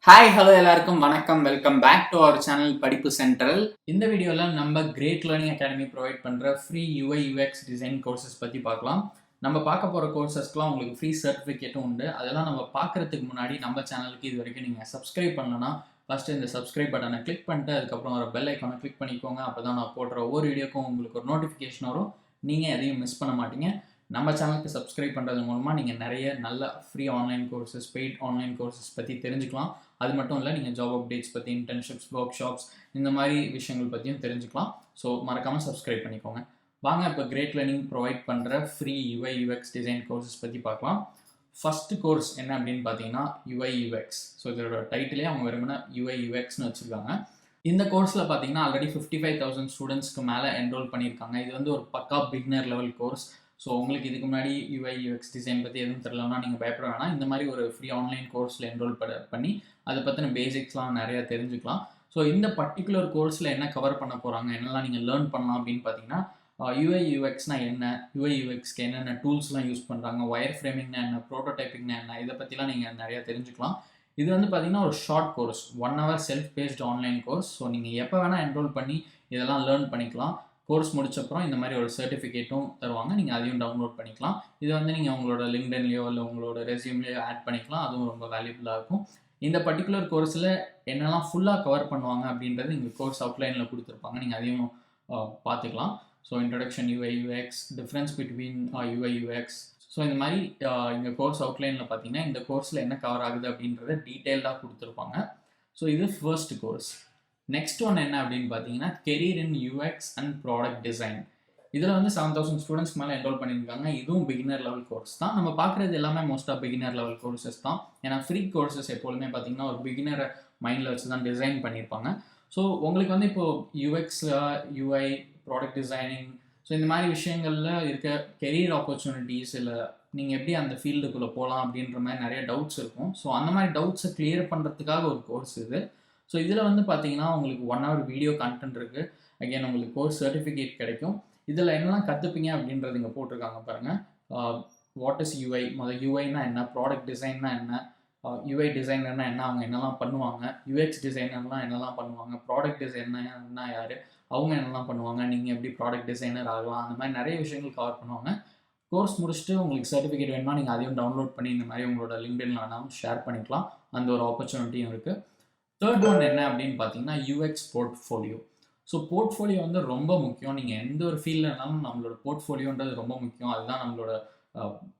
Hi hello எல்லாருக்கும் வணக்கம். Welcome back to our channel Padippu Central. இந்த வீடியோவில் நம்ம கிரேட் லேர்னிங் அகாடமி ப்ரொவைட் பண்ணுற free UI UX design courses பற்றி பார்க்கலாம். நம்ம பார்க்க போகிற கோர்சஸ்க்குலாம் உங்களுக்கு ஃப்ரீ சர்டிஃபிகேட்டும் உண்டு. அதெல்லாம் நம்ம பார்க்குறதுக்கு முன்னாடி நம்ம சேனலுக்கு இது வரைக்கும் நீங்கள் சப்ஸ்கிரைப் பண்ணலன்னா ஃபஸ்ட்டு இந்த சப்ஸ்கிரைப் பட்டனை கிளிக் பண்ணிட்டு அதுக்கப்புறம் ஒரு பெல் ஐக்கானை கிளிக் பண்ணிக்கோங்க. அப்போ தான் நான் போடுற ஒவ்வொரு வீடியோக்கும் உங்களுக்கு ஒரு நோட்டிஃபிகேஷன் வரும். நீங்கள் எதையும் மிஸ் பண்ண மாட்டீங்க. நம்ம சேனலுக்கு சப்ஸ்கிரைப் பண்ணுறது மூலமாக நீங்கள் நிறைய நல்ல free online courses, paid online courses பற்றி தெரிஞ்சுக்கலாம். அது மட்டும் இல்லை, நீங்கள் ஜாப் அப்டேட்ஸ் பற்றி, இன்டர்ன்ஷிப்ஸ், ஒர்க் ஷாப்ஸ், இந்த மாதிரி விஷயங்கள் பற்றியும் தெரிஞ்சுக்கலாம். ஸோ மறக்காமல் சப்ஸ்கிரைப் பண்ணிக்கோங்க. வாங்க இப்போ கிரேட் லேர்னிங் ப்ரொவைட் பண்ணுற free UI UX design courses பற்றி பார்க்கலாம். ஃபஸ்ட்டு கோர்ஸ் என்ன அப்படின்னு பார்த்தீங்கன்னா யூஐ யூஎக்ஸ். ஸோ இதோட டைட்டிலே அவங்க வெறுமனே யூஐ யூஎக்ஸ்னு வச்சுருக்காங்க. இந்த கோர்ஸில் பார்த்தீங்கன்னா ஆல்ரெடி 55,000 ஸ்டூடெண்ட்ஸ்க்கு மேலே என்ரோல் பண்ணியிருக்காங்க. இது வந்து ஒரு பக்கா பிகினர் லெவல் கோர்ஸ். ஸோ உங்களுக்கு இதுக்கு முன்னாடி யூஐ யூஎக்ஸ் டிசைன் பற்றி எதுவும் தெரியலன்னா நீங்கள் பயப்பட வேணாம். இந்த மாதிரி ஒரு ஃப்ரீ ஆன்லைன் கோர்ஸில் என்ரோல் பண்ணி அதை பற்றின பேசிக்ஸ்லாம் நிறையா தெரிஞ்சுக்கலாம். ஸோ இந்த பர்டிகுலர் கோர்ஸில் என்ன கவர் பண்ண போகிறாங்க, என்னெல்லாம் நீங்கள் லேர்ன் பண்ணலாம் அப்படின்னு பார்த்தீங்கன்னா, யூஐ யூஎக்ஸ்னால் என்ன, யூஐ யூஎக்ஸ்க்கு என்னென்ன டூல்ஸ்லாம் யூஸ் பண்ணுறாங்க, ஒயர் ஃப்ரேமிங்னா என்ன, ப்ரோட்டோடைப்பிங்னா என்ன, இதை பற்றிலாம் நீங்கள் நிறையா தெரிஞ்சுக்கலாம். இது வந்து பார்த்தீங்கன்னா ஒரு short course, 1 hour self paced online course. So நீங்கள் எப்போ வேணால் என்ரோல் பண்ணி இதெல்லாம் லேர்ன் பண்ணிக்கலாம். கோர்ஸ் முடிச்சப்பறம் இந்த மாதிரி ஒரு சர்டிஃபிகேட்டும் தருவாங்க. நீங்கள் அதையும் டவுன்லோட் பண்ணிக்கலாம். இதை வந்து நீங்கள் உங்களோட லிங்க்டின்லையோ இல்லை உங்களோட ரெஸ்யூம்லையோ ஆட் பண்ணிக்கலாம். அதுவும் ரொம்ப வேல்யூபுல்லாக இருக்கும். இந்த பர்டிகுலர் கோர்ஸில் என்னெல்லாம் ஃபுல்லாக கவர் பண்ணுவாங்க அப்படின்றது இங்கே கோர்ஸ் அவுட்லைனில் கொடுத்துருப்பாங்க. நீங்கள் அதையும் பார்த்துக்கலாம். So introduction UI UX, difference between UI UX. So இந்த மாதிரி இங்கே கோர்ஸ் அவுட்லைனில் பார்த்தீங்கன்னா இந்த கோர்ஸில் என்ன கவர் ஆகுது அப்படின்றத டீட்டெயில்டாக கொடுத்துருப்பாங்க. ஸோ இது ஃபர்ஸ்ட் கோர்ஸ். நெக்ஸ்ட் ஒன் என்ன அப்படின்னு பார்த்தீங்கன்னா career in UX and product design. இதில் வந்து 7,000 ஸ்டூடெண்ட்ஸ்க்கு மேலே என்ரோல் பண்ணியிருக்காங்க. இதுவும் பிகினர் லெவல் கோர்ஸ் தான். நம்ம பார்க்குறது எல்லாமே மோஸ்ட்டாக பிகினர் லெவல் கோர்சஸ் தான். ஏன்னா ஃப்ரீ கோர்சஸ் எப்போதுமே பார்த்தீங்கன்னா ஒரு பிகினரை மைண்டில் வச்சு தான் டிசைன் பண்ணியிருப்பாங்க. ஸோ உங்களுக்கு வந்து இப்போது UX, UI, product designing, so இந்த மாதிரி விஷயங்களில் இருக்க கெரியர் ஆப்பர்ச்சுனிட்டிஸ், இல்லை நீங்கள் எப்படி அந்த ஃபீல்டுக்குள்ளே போகலாம் அப்படின்ற மாதிரி நிறைய டவுட்ஸ் இருக்கும். ஸோ அந்த மாதிரி டவுட்ஸை கிளியர் பண்ணுறதுக்காக ஒரு கோர்ஸ் இது. ஸோ இதில் வந்து பார்த்தீங்கன்னா உங்களுக்கு 1 hour வீடியோ கண்டென்ட் இருக்குது. அகைன் உங்களுக்கு கோர்ஸ் சர்டிஃபிகேட் கிடைக்கும். இதில் என்னெல்லாம் கற்றுப்பீங்க அப்படின்றது இங்கே போட்டிருக்காங்க பாருங்கள். வாட் இஸ் யூஐ, முதல் யூஐனா என்ன, ப்ராடக்ட் டிசைன்னா என்ன, யூஐ டிசைனர்னா என்ன, அவங்க என்னெல்லாம் பண்ணுவாங்க, யூஎக்ஸ் டிசைனர்லாம் என்னெல்லாம் பண்ணுவாங்க, ப்ராடக்ட் டிசைனர்னா யார், அவங்க என்னெல்லாம் பண்ணுவாங்க, நீங்கள் எப்படி ப்ராடக்ட் டிசைனர் ஆகலாம், அந்த மாதிரி நிறைய விஷயங்கள் கவர் பண்ணுவாங்க. கோர்ஸ் முடிச்சுட்டு உங்களுக்கு சர்டிஃபிகேட் வேணுமா நீங்கள் அதையும் டவுன்லோட் பண்ணி இந்த மாதிரி உங்களோட லிங்க்டின்ல வேணாலும் ஷேர் பண்ணிக்கலாம். அந்த ஒரு ஆப்பர்ச்சுனிட்டியும் இருக்குது. தேர்ட் ஒன் என்ன அப்படின்னு பார்த்தீங்கன்னா யூஎக்ஸ் போர்ட்ஃபோலியோ. ஸோ போர்ட்ஃபோலியோ வந்து ரொம்ப முக்கியம். நீங்கள் எந்த ஒரு ஃபீல்டில் இருந்தாலும் நம்மளோட போர்ட்ஃபோலியோன்றது ரொம்ப முக்கியம். அதுதான் நம்மளோட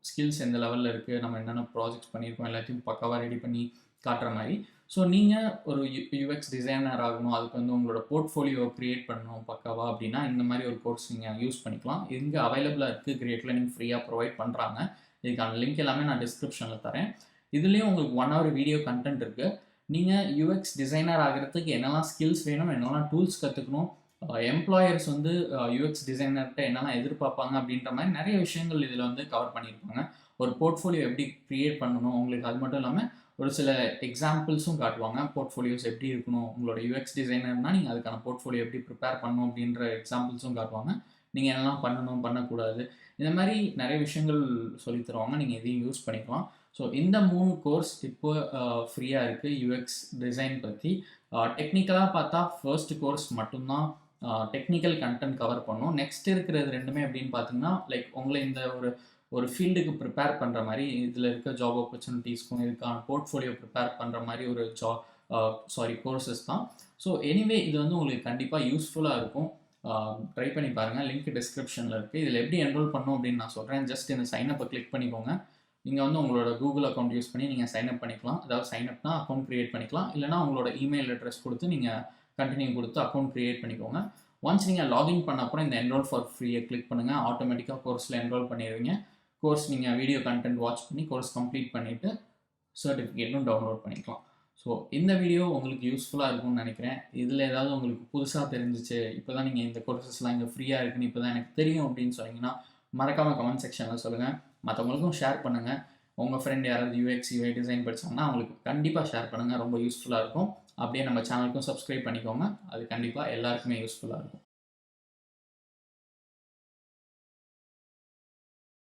ஸ்கில்ஸ் எந்த லெவலில் இருக்குது, நம்ம என்னென்ன ப்ராஜெக்ட்ஸ் பண்ணியிருக்கோம் எல்லாத்தையும் பக்காவாக ரெடி பண்ணி காட்டுற மாதிரி. ஸோ நீங்கள் ஒரு யூஎக்ஸ் டிசைனர் ஆகணும், அதுக்கு வந்து உங்களோட போர்ட்ஃபோலியோ க்ரியேட் பண்ணணும் பக்காவா அப்படின்னா இந்த மாதிரி ஒரு கோர்ஸ் நீங்கள் யூஸ் பண்ணிக்கலாம். இங்கே அவைலபிளாக இருக்குது. கிரேட் லேர்னிங் ஃப்ரீயாக ப்ரொவைட் பண்ணுறாங்க. இதுக்கான லிங்க் எல்லாமே நான் டிஸ்கிரிப்ஷனில் தரேன். இதுலேயும் உங்களுக்கு 1 hour வீடியோ கண்டென்ட் இருக்குது. நீங்கள் யூஎக்ஸ் டிசைனர் ஆகிறதுக்கு என்னெல்லாம் ஸ்கில்ஸ் வேணும், என்னெல்லாம் டூல்ஸ் கற்றுக்கணும், எம்ப்ளாயர்ஸ் வந்து யூஎக்ஸ் டிசைனர்கிட்ட என்னெல்லாம் எதிர்பார்ப்பாங்க அப்படின்ற மாதிரி நிறைய விஷயங்கள் இதில் வந்து கவர் பண்ணியிருப்பாங்க. ஒரு போர்ட்ஃபோலியோ எப்படி க்ரியேட் பண்ணணும் உங்களுக்கு, அது மட்டும் இல்லாமல் ஒரு சில எக்ஸாம்பிள்ஸும் காட்டுவாங்க. போர்ட்ஃபோலியோஸ் எப்படி இருக்கணும், உங்களோட யூஎக்ஸ் டிசைனர்னால் நீங்கள் அதுக்கான போர்ட்ஃபோலியோ எப்படி ப்ரிப்பேர் பண்ணணும் அப்படின்ற எக்ஸாம்பிள்ஸும் காட்டுவாங்க. நீங்கள் என்னெல்லாம் பண்ணணும், பண்ணக்கூடாது, இந்த மாதிரி நிறைய விஷயங்கள் சொல்லி தருவாங்க. நீங்கள் இதையும் யூஸ் பண்ணிக்கலாம். ஸோ இந்த 3 கோர்ஸ் இப்போ ஃப்ரீயாக இருக்குது யூஎக்ஸ் டிசைன் பற்றி. டெக்னிக்கலாக பார்த்தா ஃபர்ஸ்ட் கோர்ஸ் மட்டும்தான் டெக்னிக்கல் கண்டென்ட் கவர் பண்ணும். நெக்ஸ்ட் இருக்கிறது ரெண்டுமே அப்படின்னு பார்த்தீங்கன்னா லைக் உங்களை இந்த ஒரு ஃபீல்டுக்கு ப்ரிப்பேர் பண்ணுற மாதிரி, இதில் இருக்க ஜாப் ஆப்பர்ச்சுனிட்டிஸ்க்கும் இதுக்கான போர்ட்ஃபோலியோ ப்ரிப்பேர் பண்ணுற மாதிரி ஒரு கோர்சஸ் தான். ஸோ எனிவே இது வந்து உங்களுக்கு கண்டிப்பாக யூஸ்ஃபுல்லாக இருக்கும். ட்ரை பண்ணி பாருங்கள். லிங்க் டிஸ்கிரிப்ஷனில் இருக்குது. இதில் எப்படி என்ரோல் பண்ணணும் அப்படின்னு நான் சொல்கிறேன். ஜஸ்ட் இந்த சைனப்பை கிளிக் பண்ணிக்கோங்க. நீங்கள் வந்து உங்களோட கூகுள் அக்கௌண்ட் யூஸ் பண்ணி நீங்கள் சைன்அப் பண்ணிக்கலாம். அதாவது சைன்அப்னா அக்கௌண்ட் க்ரியேட் பண்ணிக்கலாம். இல்லைனா உங்களோட இமெயில் அட்ரஸ் கொடுத்து நீங்கள் கண்டினியூ கொடுத்து அக்கௌண்ட் க்ரியேட் பண்ணிக்கோங்க. ஒன்ஸ் நீங்கள் லாகின் பண்ண அப்புறம் இந்த என்ரோல் ஃபார் ஃப்ரீயை கிளிக் பண்ணுங்கள். ஆட்டோமேட்டிக்காக கோர்ஸில் என்ரோல் பண்ணிடுவீங்க. கோர்ஸ் நீங்கள் வீடியோ கண்டென்ட் வாட்ச் பண்ணி கோர்ஸ் கம்ப்ளீட் பண்ணிவிட்டு சர்டிஃபிகேட்டும் டவுன்லோட் பண்ணிக்கலாம். ஸோ இந்த வீடியோ உங்களுக்கு யூஸ்ஃபுல்லாக இருக்கும்னு நினைக்கிறேன். இதில் ஏதாவது உங்களுக்கு புதுசாக தெரிஞ்சிச்சு, இப்போ தான் நீங்கள் இந்த கோர்சஸ்லாம் இங்கே ஃப்ரீயாக இருக்குன்னு இப்போ தான் எனக்கு தெரியும் அப்படின்னு சொன்னீங்கன்னா மறக்காமல் கமெண்ட் செக்ஷனில் சொல்லுங்கள். மற்றவங்களுக்கும் ஷேர் பண்ணுங்கள். உங்கள் ஃப்ரெண்ட் யாராவது யூஎக்ஸ், யூஐ டிசைன் படித்தாங்கன்னா அவங்களுக்கு கண்டிப்பாக ஷேர் பண்ணுங்கள். ரொம்ப யூஸ்ஃபுல்லாக இருக்கும். அப்படியே நம்ம சேனலுக்கும் சப்ஸ்கிரைப் பண்ணிக்கோங்க. அது கண்டிப்பாக எல்லாருக்குமே யூஸ்ஃபுல்லாக இருக்கும்.